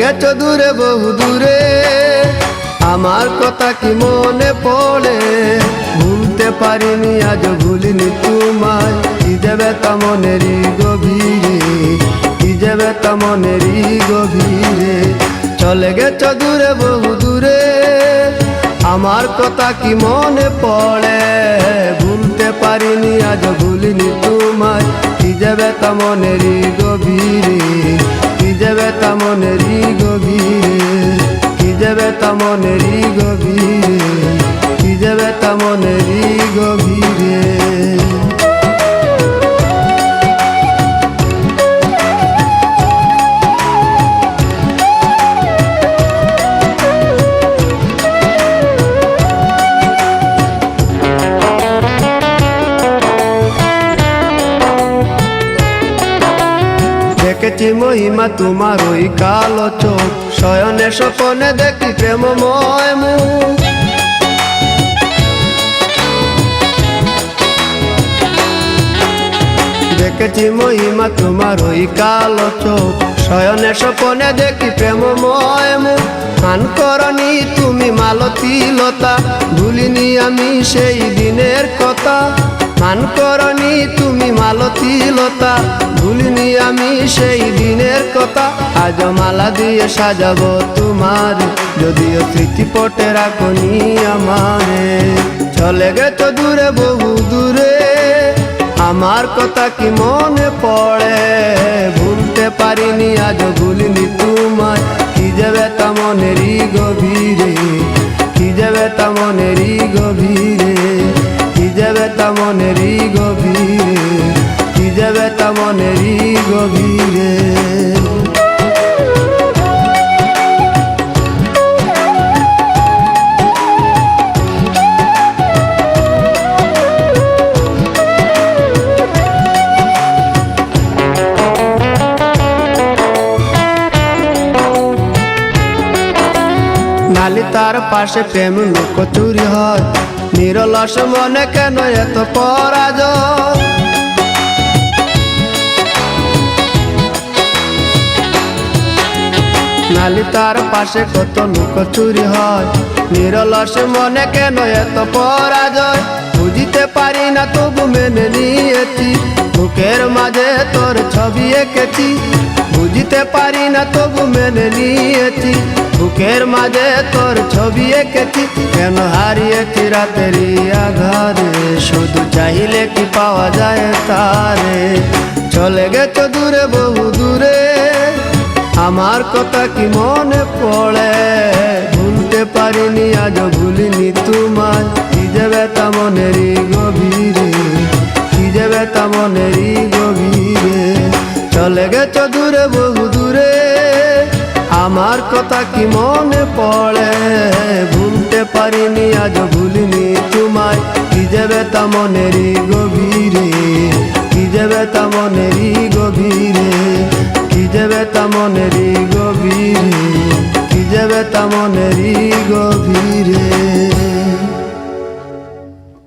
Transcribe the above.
গেছো দূরে বহু দূরে, আমার কথা কি মনে পড়ে? ভুলতে পারিনি আজ ভুলিনি তোমায়, কি যে ব্যথা মনেরই গভীরে, কি যে ব্যথা মনেরই গভীরে। চলে গেছো দূরে বহু দূরে, আমার কথা কি মনে পড়ে? ভুলতে পারিনি আজ ভুলিনি তোমায়, কি যে ব্যথা মনেরই গভীরে, কি যে ব্যথা মনেরই গভীরে, কি যে ব্যথা মনেরই গভীরে, কি যে ব্যথা মনেরই গভীরে। দেখেছি মহিমা তোমার ওই কালো চোখ, শয়নে স্বপনে দেখি প্রেমময় মুখ। দেখেছি মহিমা তোমার ওই কালো চোখ, শয়নে স্বপনে দেখি প্রেমময় মুখ। গান করনি তুমি মালতী লতা, ভুলিনি আমি সেই দিনের কথা। গান করনি তুমি মালতী লতা, ভুলিনি আমি সেই দিনের কথা। আজ মালা দিয়ে সাজাবো তোমার, যদিও স্মৃতিপটে রাখনি আমারে। চলে গেছো দূরে বহু দূরে, আমার কথা কি মনে পড়ে? ভুলতে পারিনি আজ ভুলিনি তোমায়, কি যে ব্যথা মনেরই গভীরে, কি যে ব্যথা মনেরই গভীরে, কি যে ব্যথা মনেরই গভীরে, কি যে ব্যথা মনেরই গভীরে। নালি তার পাশে প্রেম লুকোচুরি হয়, নিরলস মনে কেন এত পরাজয়? নালি তার পাশে কত লুকোচুরি হয়, নিরলস মনে কেন এত পরাজয়? বুঝিতে পারি না তবু মেনে নিয়েছি, বুকের মাঝে তোর ছবি এঁকেছি। বুঝিতে পারি না তবু মেনে নিয়েছি, বুকের মাঝে তোর ছবি এঁকেছি। কেন হারিয়েছি রাতেরই আঘারে, শুধু চাইলে কি পাওয়া যায় তারে? চলে গেছো দূরে বহু দূরে, আমার কথা কি মনে পড়ে? ভুলতে পারিনি আজ ভুলিনি তোমায়, কি যে ব্যথা মনেরই গভীরে, কি যে ব্যথা মনেরই গভীরে। চলে গেছো দূরে বহু দূরে, আমার কথা কি মনে পড়ে? ভুলতে পারিনি আজ ভুলিনি তোমায়, কি যে ব্যথা মনেরই গভীরে।